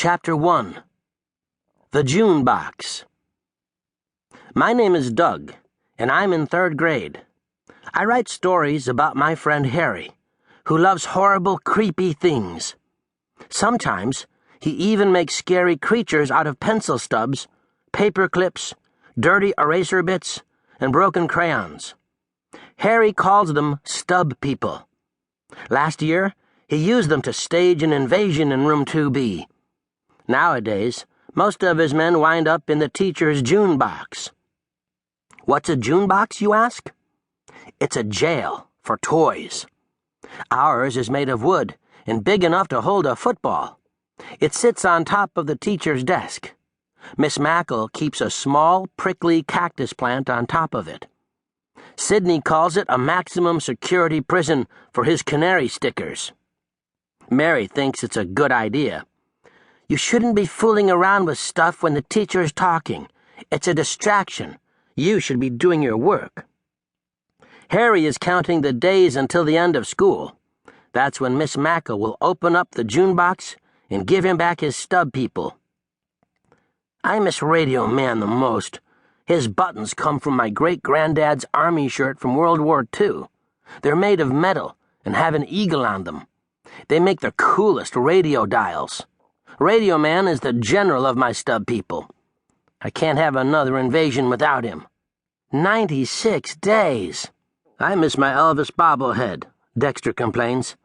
Chapter 1 The June Box. My name is Doug, and I'm in 3rd grade. I write stories about my friend Harry, who loves horrible, creepy things. Sometimes he even makes scary creatures out of pencil stubs, paper clips, dirty eraser bits, and broken crayons. Harry calls them stub people. Last year, he used them to stage an invasion in room 2B. Nowadays, most of his men wind up in the teacher's June box. What's a June box, you ask? It's a jail for toys. Ours is made of wood and big enough to hold a football. It sits on top of the teacher's desk. Miss Mackle keeps a small, prickly cactus plant on top of it. Sidney calls it a maximum security prison for his canary stickers. Mary thinks it's a good idea. You shouldn't be fooling around with stuff when the teacher is talking. It's a distraction. You should be doing your work. Harry is counting the days until the end of school. That's when Miss Mackle will open up the June box and give him back his stub people. I miss Radio Man the most. His buttons come from my great-granddad's army shirt from World War II. They're made of metal and have an eagle on them. They make the coolest radio dials. Radio Man is the general of my stub people. I can't have another invasion without him. 96 days. I miss my Elvis bobblehead, Dexter complains.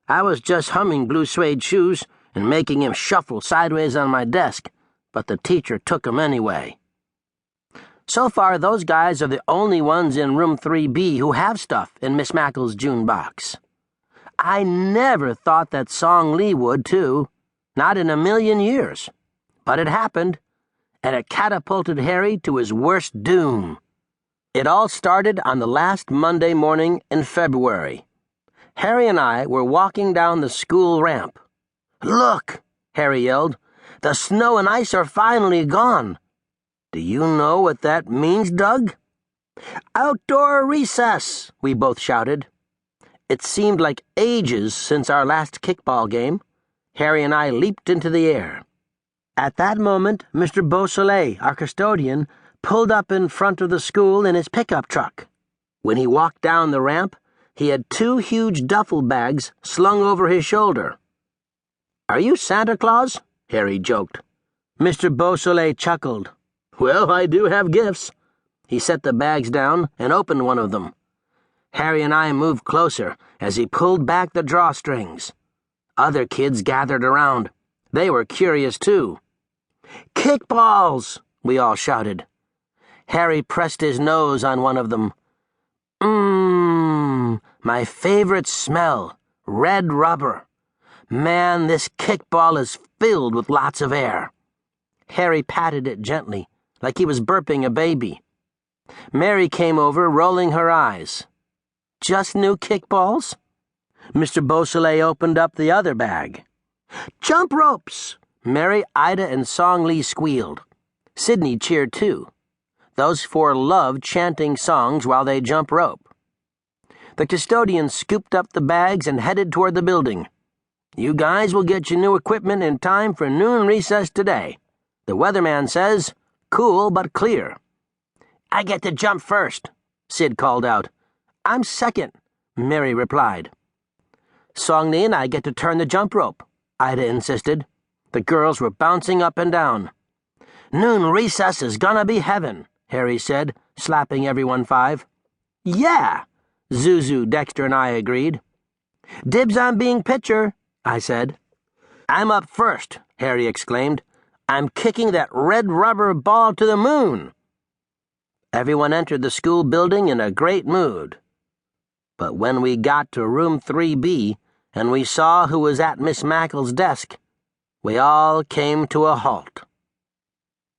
I was just humming Blue Suede Shoes and making him shuffle sideways on my desk, but the teacher took him anyway. So far, those guys are the only ones in room 3B who have stuff in Miss Mackle's June box. I never thought that Song Lee would, too. Not in a million years. But it happened, and it catapulted Harry to his worst doom. It all started on the last Monday morning in February. Harry and I were walking down the school ramp. "Look!" Harry yelled. "The snow and ice are finally gone." "Do you know what that means, Doug?" "Outdoor recess!" we both shouted. It seemed like ages since our last kickball game. Harry and I leaped into the air. At that moment, Mr. Beausoleil, our custodian, pulled up in front of the school in his pickup truck. When he walked down the ramp, he had 2 huge duffel bags slung over his shoulder. "Are you Santa Claus?" Harry joked. Mr. Beausoleil chuckled. "Well, I do have gifts." He set the bags down and opened one of them. Harry and I moved closer as he pulled back the drawstrings. Other kids gathered around. They were curious, too. "Kickballs!" we all shouted. Harry pressed his nose on one of them. My favorite smell, red rubber. Man, this kickball is filled with lots of air. Harry patted it gently, like he was burping a baby. Mary came over, rolling her eyes. "Just new kickballs?" Mr. Beausoleil opened up the other bag. "Jump ropes!" Mary, Ida, and Song Lee squealed. Sidney cheered too. Those 4 loved chanting songs while they jump rope. The custodian scooped up the bags and headed toward the building. "You guys will get your new equipment in time for noon recess today. The weatherman says, cool but clear." "I get to jump first," Sid called out. "I'm second," Mary replied. "Song Lee and I get to turn the jump rope," Ida insisted. The girls were bouncing up and down. "Noon recess is gonna be heaven," Harry said, slapping everyone 5. "Yeah," Zuzu, Dexter, and I agreed. "Dibs on being pitcher," I said. "I'm up first," Harry exclaimed. "I'm kicking that red rubber ball to the moon." Everyone entered the school building in a great mood. But when we got to room 3B and we saw who was at Miss Mackle's desk, we all came to a halt.